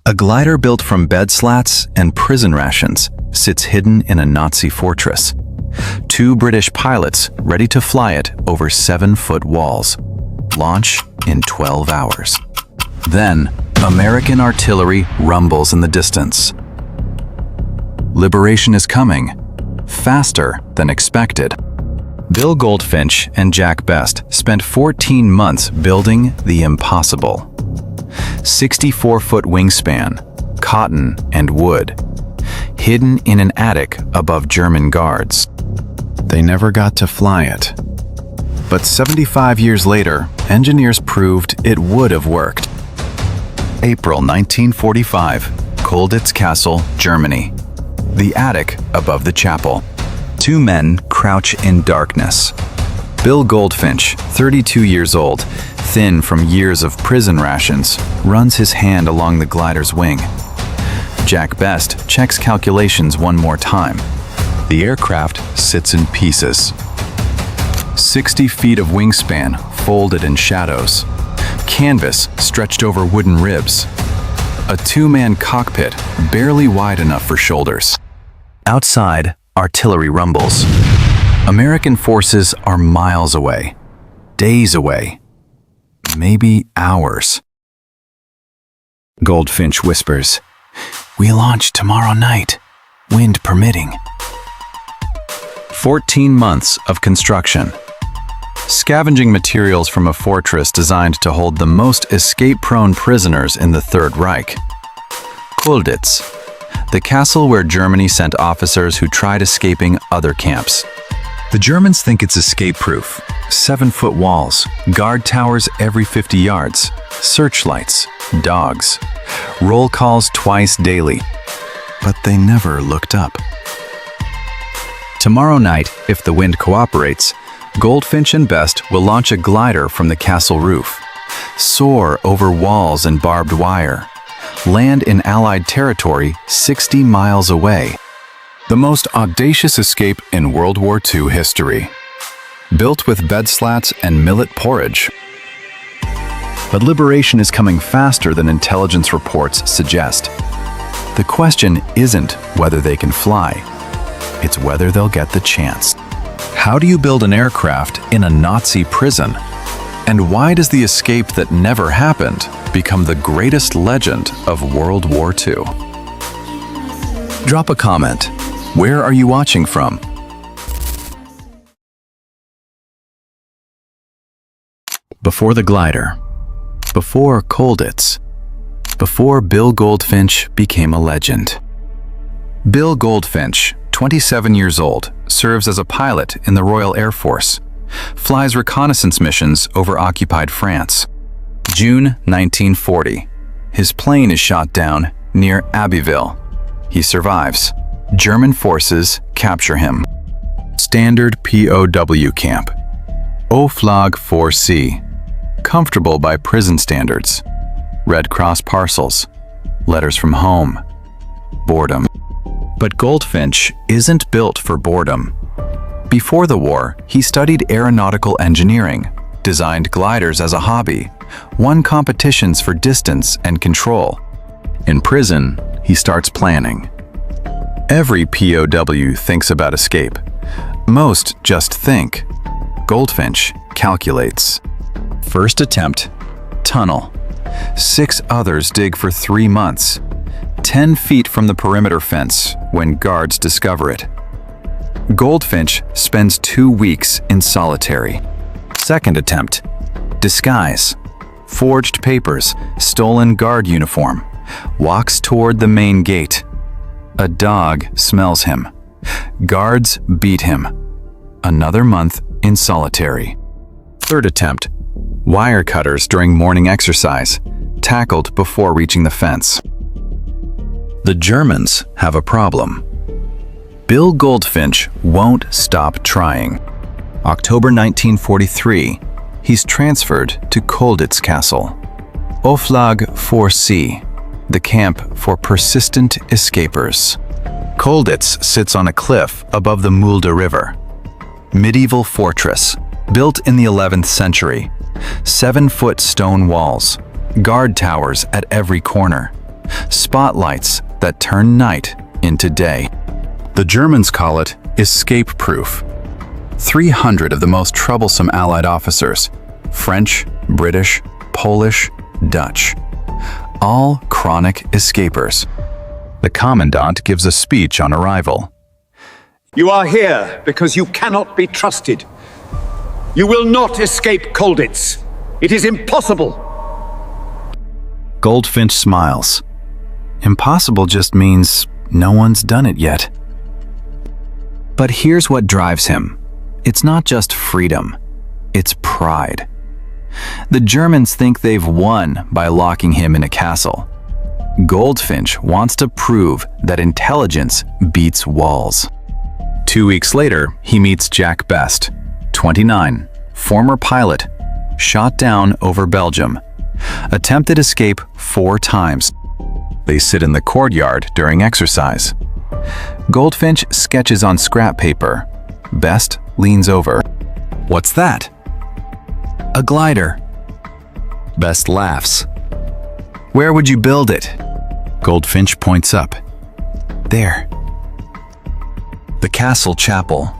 A glider built from bed slats and prison rations sits hidden in a Nazi fortress. 2 British pilots ready to fly it over 7-foot walls. Launch in 12 hours. Then, American artillery rumbles in the distance. Liberation is coming, faster than expected. Bill Goldfinch and Jack Best spent 14 months building the impossible. 64-foot wingspan, cotton and wood, hidden in an attic above German guards. They never got to fly it. But 75 years later, engineers proved it would have worked. April 1945, Colditz Castle, Germany. The attic above the chapel. 2 men crouch in darkness. Bill Goldfinch, 32 years old, thin from years of prison rations, runs his hand along the glider's wing. Jack Best checks calculations one more time. The aircraft sits in pieces. 60 feet of wingspan folded in shadows. Canvas stretched over wooden ribs. A 2-man cockpit barely wide enough for shoulders. Outside, artillery rumbles. American forces are miles away, days away, maybe hours. Goldfinch whispers, "We launch tomorrow night, wind permitting." 14 months of construction. Scavenging materials from a fortress designed to hold the most escape-prone prisoners in the Third Reich. Colditz, the castle where Germany sent officers who tried escaping other camps. The Germans think it's escape-proof. 7-foot walls, guard towers every 50 yards, searchlights, dogs, roll calls twice daily. But they never looked up. Tomorrow night, if the wind cooperates, Goldfinch and Best will launch a glider from the castle roof, soar over walls and barbed wire, land in Allied territory 60 miles away. The most audacious escape in World War II history. Built with bed slats and millet porridge. But liberation is coming faster than intelligence reports suggest. The question isn't whether they can fly, it's whether they'll get the chance. How do you build an aircraft in a Nazi prison? And why does the escape that never happened become the greatest legend of World War II? Drop a comment. Where are you watching from? Before the glider. Before Colditz. Before Bill Goldfinch became a legend. Bill Goldfinch, 27 years old, serves as a pilot in the Royal Air Force, flies reconnaissance missions over occupied France. June 1940. His plane is shot down near Abbeville. He survives. German forces capture him. Standard POW camp. Oflag 4C. Comfortable by prison standards. Red Cross parcels. Letters from home. Boredom. But Goldfinch isn't built for boredom. Before the war, he studied aeronautical engineering, designed gliders as a hobby, won competitions for distance and control. In prison, he starts planning. Every POW thinks about escape. Most just think. Goldfinch calculates. First attempt, tunnel. 6 others dig for 3 months. 10 feet from the perimeter fence when guards discover it. Goldfinch spends 2 weeks in solitary. Second attempt, disguise. Forged papers, stolen guard uniform. Walks toward the main gate. A dog smells him. Guards beat him. Another month in solitary. Third attempt, wire cutters during morning exercise. Tackled before reaching the fence. The Germans have a problem. Bill Goldfinch won't stop trying. October 1943, he's transferred to Colditz Castle. Oflag 4C, the camp for persistent escapers. Colditz sits on a cliff above the Mulde River. Medieval fortress, built in the 11th century. 7-foot stone walls, guard towers at every corner. spotlights that turn night into day. The Germans call it escape-proof. 300 of the most troublesome Allied officers, French, British, Polish, Dutch, all chronic escapers. The commandant gives a speech on arrival. You are here because you cannot be trusted. You will not escape Colditz. It is impossible. Goldfinch smiles. Impossible just means no one's done it yet. But here's what drives him. It's not just freedom, it's pride. The Germans think they've won by locking him in a castle. Goldfinch wants to prove that intelligence beats walls. 2 weeks later, he meets Jack Best, 29, former pilot, shot down over Belgium. Attempted escape 4 times. They sit in the courtyard during exercise. Goldfinch sketches on scrap paper. Best leans over. "What's that?" "A glider." Best laughs. "Where would you build it?" Goldfinch points up. "There." The castle chapel.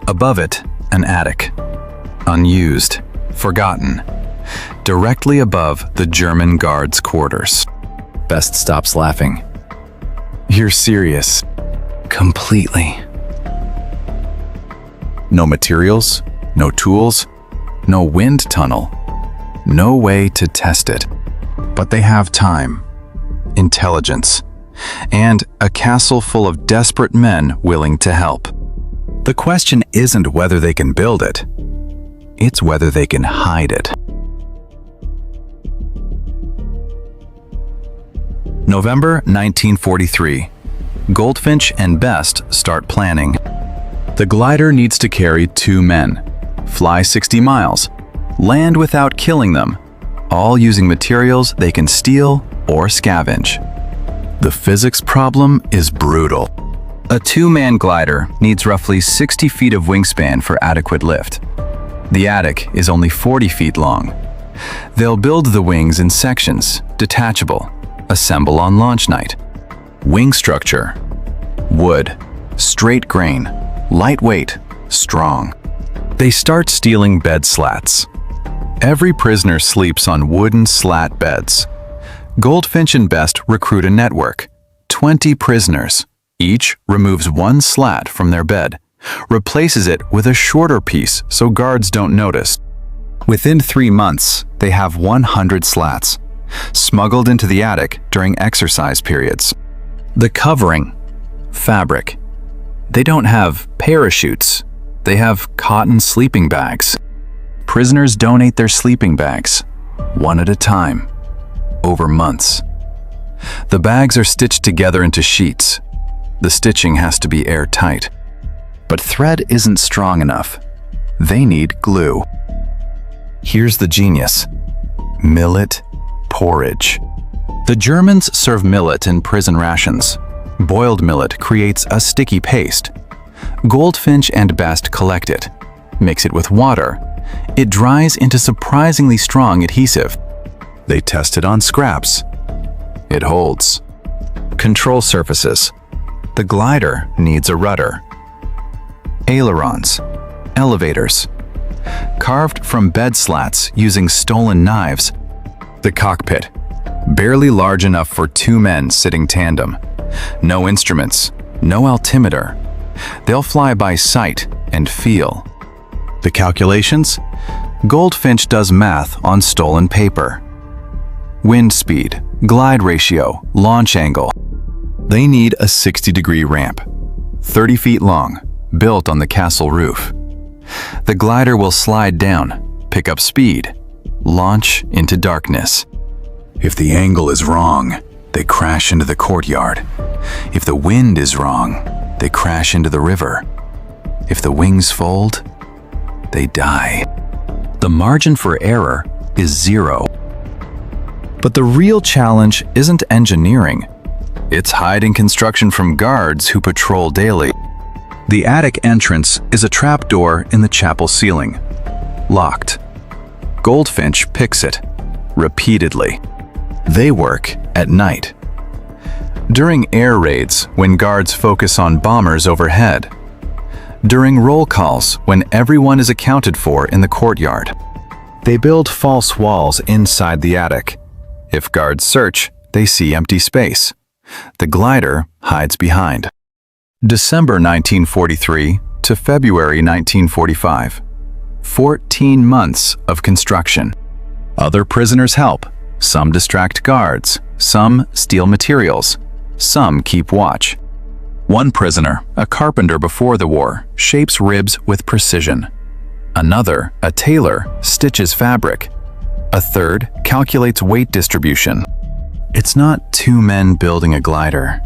Above it, an attic. Unused, forgotten. Directly above the German guards' quarters. Best stops laughing. "You're serious." "Completely." No materials, no tools, no wind tunnel, no way to test it. But they have time, intelligence, and a castle full of desperate men willing to help. The question isn't whether they can build it, it's whether they can hide it. November 1943. Goldfinch and Best start planning. The glider needs to carry 2 men, fly 60 miles, land without killing them, all using materials they can steal or scavenge. The physics problem is brutal. A 2-man glider needs roughly 60 feet of wingspan for adequate lift. The attic is only 40 feet long. They'll build the wings in sections, detachable, assemble on launch night. Wing structure: wood, straight grain, lightweight, strong. They start stealing bed slats. Every prisoner sleeps on wooden slat beds. Goldfinch and Best recruit a network. 20 prisoners. Each removes 1 slat from their bed, replaces it with a shorter piece so guards don't notice. Within 3 months, they have 100 slats, smuggled into the attic during exercise periods. The covering: fabric. They don't have parachutes, they have cotton sleeping bags. Prisoners donate their sleeping bags, 1 at a time, over months. The bags are stitched together into sheets. The stitching has to be airtight. But thread isn't strong enough. They need glue. Here's the genius: millet porridge. The Germans serve millet in prison rations. Boiled millet creates a sticky paste. Goldfinch and Best collect it, mix it with water. It dries into surprisingly strong adhesive. They test it on scraps. It holds. Control surfaces. The glider needs a rudder. Ailerons, elevators. Carved from bed slats using stolen knives. The cockpit, barely large enough for 2 men sitting tandem. No instruments, no altimeter. They'll fly by sight and feel. The calculations? Goldfinch does math on stolen paper. Wind speed, glide ratio, launch angle. They need a 60-degree ramp, 30 feet long, built on the castle roof. The glider will slide down, pick up speed, launch into darkness. If the angle is wrong, they crash into the courtyard. If the wind is wrong, they crash into the river. If the wings fold, they die. The margin for error is 0. But the real challenge isn't engineering. It's hiding construction from guards who patrol daily. The attic entrance is a trapdoor in the chapel ceiling. Locked. Goldfinch picks it, repeatedly. They work at night, during air raids when guards focus on bombers overhead, during roll calls when everyone is accounted for in the courtyard. They build false walls inside the attic. If guards search, they see empty space. The glider hides behind. December 1943 to February 1945. 14 months of construction. Other prisoners help. Some distract guards. Some steal materials. Some keep watch. One prisoner, a carpenter before the war, shapes ribs with precision. Another, a tailor, stitches fabric. A third calculates weight distribution. It's not 2 men building a glider.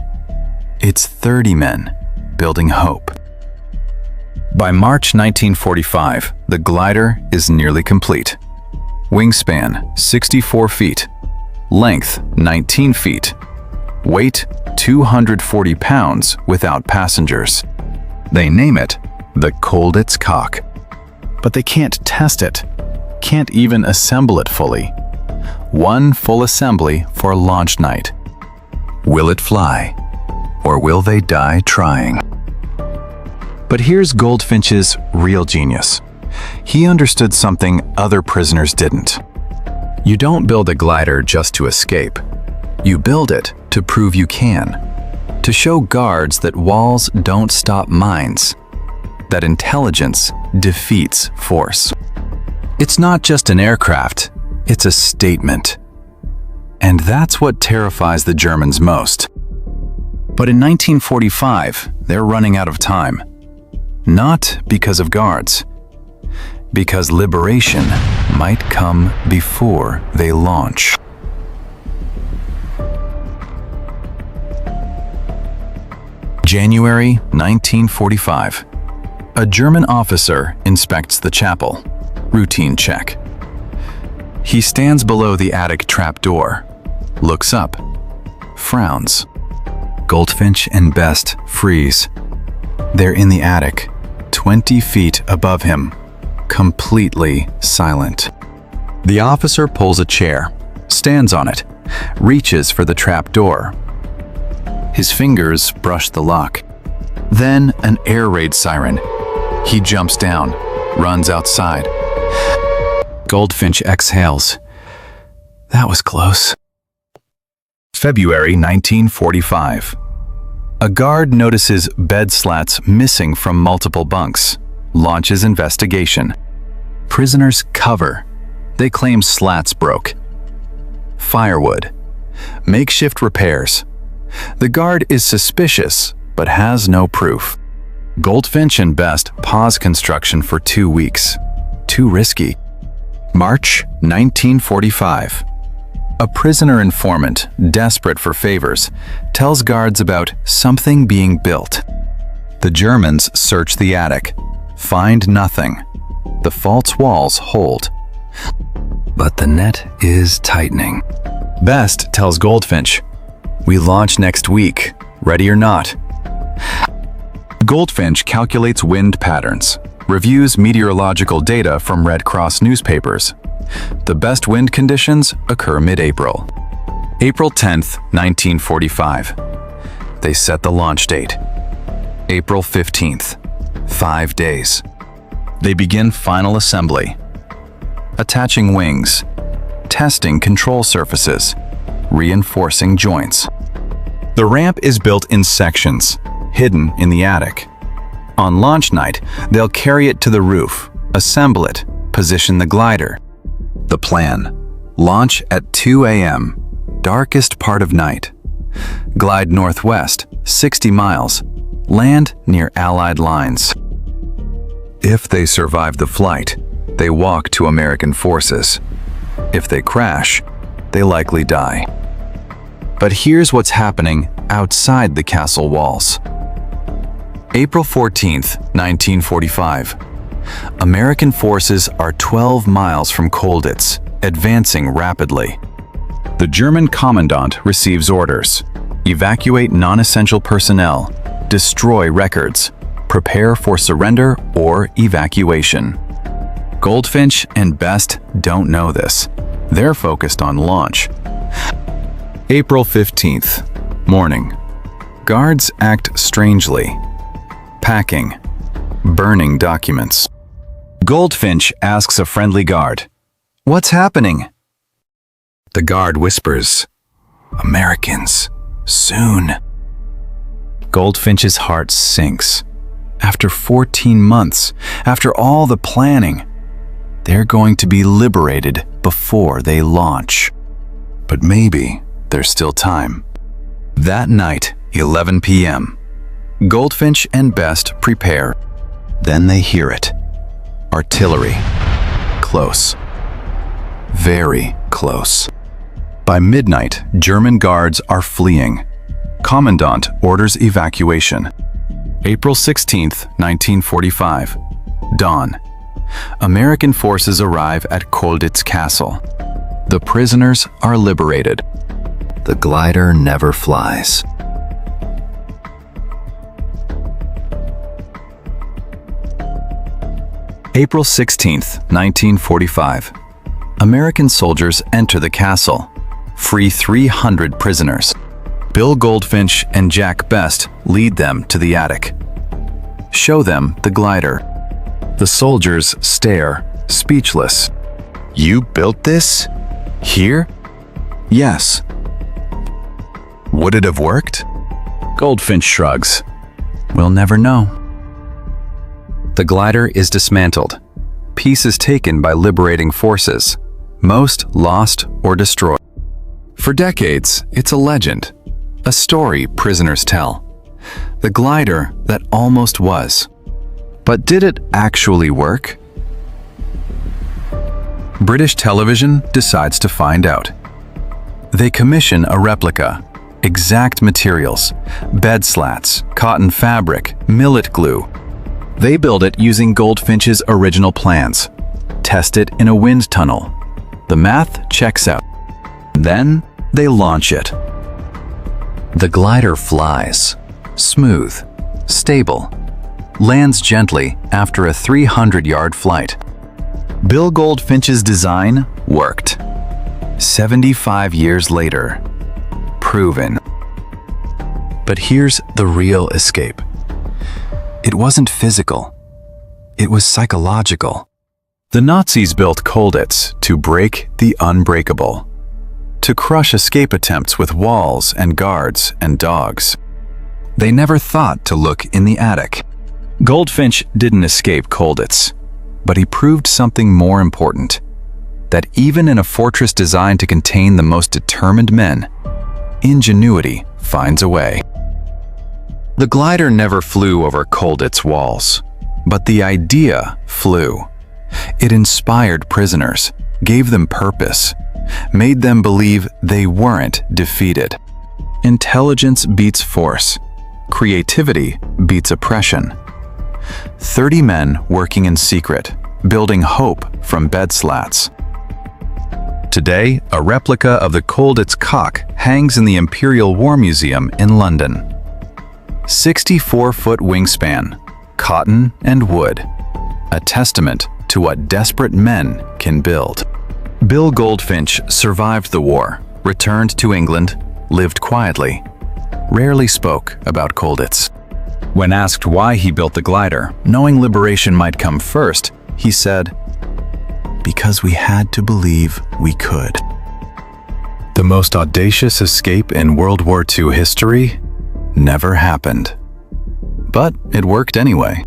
It's 30 men building hope. By March 1945, the glider is nearly complete. Wingspan, 64 feet. Length, 19 feet. Weight, 240 pounds without passengers. They name it the Colditz Cock. But they can't test it. Can't even assemble it fully. One full assembly for launch night. Will it fly? Or will they die trying? But here's Goldfinch's real genius. He understood something other prisoners didn't. You don't build a glider just to escape. You build it to prove you can. To show guards that walls don't stop minds. That intelligence defeats force. It's not just an aircraft, it's a statement. And that's what terrifies the Germans most. But in 1945, they're running out of time. Not because of guards. Because liberation might come before they launch. January 1945. A German officer inspects the chapel. Routine check. He stands below the attic trapdoor, looks up, frowns. Goldfinch and Best freeze. They're in the attic, 20 feet above him, completely silent. The officer pulls a chair, stands on it, reaches for the trapdoor. His fingers brush the lock. Then an air raid siren. He jumps down, runs outside. Goldfinch exhales. That was close. February 1945. A guard notices bed slats missing from multiple bunks, launches investigation. Prisoners cover. They claim slats broke. Firewood. Makeshift repairs. The guard is suspicious, but has no proof. Goldfinch and Best pause construction for 2 weeks. Too risky. March 1945. A prisoner informant, desperate for favors, tells guards about something being built. The Germans search the attic, find nothing. The false walls hold. But the net is tightening. Best tells Goldfinch, "We launch next week, ready or not." Goldfinch calculates wind patterns, reviews meteorological data from Red Cross newspapers. The best wind conditions occur mid-April. April 10th, 1945. They set the launch date. April 15th, 5 days. They begin final assembly. Attaching wings, testing control surfaces, reinforcing joints. The ramp is built in sections, hidden in the attic. On launch night, they'll carry it to the roof, assemble it, position the glider. The plan: launch at 2 a.m., darkest part of night. Glide northwest, 60 miles, land near Allied lines. If they survive the flight, they walk to American forces. If they crash, they likely die. But here's what's happening outside the castle walls. April 14th, 1945. American forces are 12 miles from Colditz, advancing rapidly. The German commandant receives orders: evacuate non-essential personnel, destroy records, prepare for surrender or evacuation. Goldfinch and Best don't know this. They're focused on launch. April 15th. Morning. Guards act strangely. Packing. Burning documents. Goldfinch asks a friendly guard, "What's happening?" The guard whispers, "Americans, soon." Goldfinch's heart sinks. After 14 months, after all the planning, they're going to be liberated before they launch. But maybe there's still time. That night, 11 p.m., Goldfinch and Best prepare. Then they hear it. Artillery. Close. Very close. By midnight, German guards are fleeing. Commandant orders evacuation. April 16th, 1945. Dawn. American forces arrive at Colditz Castle. The prisoners are liberated. The glider never flies. April 16th, 1945. American soldiers enter the castle, free 300 prisoners. Bill Goldfinch and Jack Best lead them to the attic. Show them the glider. The soldiers stare, speechless. "You built this? Here?" "Yes." "Would it have worked?" Goldfinch shrugs. "We'll never know." The glider is dismantled. Pieces taken by liberating forces. Most lost or destroyed. For decades, it's a legend. A story prisoners tell. The glider that almost was. But did it actually work? British television decides to find out. They commission a replica. Exact materials. Bed slats, cotton fabric, millet glue. They build it using Goldfinch's original plans. Test it in a wind tunnel. The math checks out. Then they launch it. The glider flies. Smooth. Stable. Lands gently after a 300-yard flight. Bill Goldfinch's design worked. 75 years later. Proven. But here's the real escape. It wasn't physical. It was psychological. The Nazis built Colditz to break the unbreakable, to crush escape attempts with walls and guards and dogs. They never thought to look in the attic. Goldfinch didn't escape Colditz, but he proved something more important, that even in a fortress designed to contain the most determined men, ingenuity finds a way. The glider never flew over Colditz walls, but the idea flew. It inspired prisoners, gave them purpose, made them believe they weren't defeated. Intelligence beats force. Creativity beats oppression. 30 men working in secret, building hope from bed slats. Today, a replica of the Colditz cock hangs in the Imperial War Museum in London. 64-foot wingspan, cotton and wood, a testament to what desperate men can build. Bill Goldfinch survived the war, returned to England, lived quietly, rarely spoke about Colditz. When asked why he built the glider, knowing liberation might come first, he said, "Because we had to believe we could." The most audacious escape in World War II history never happened. But it worked anyway.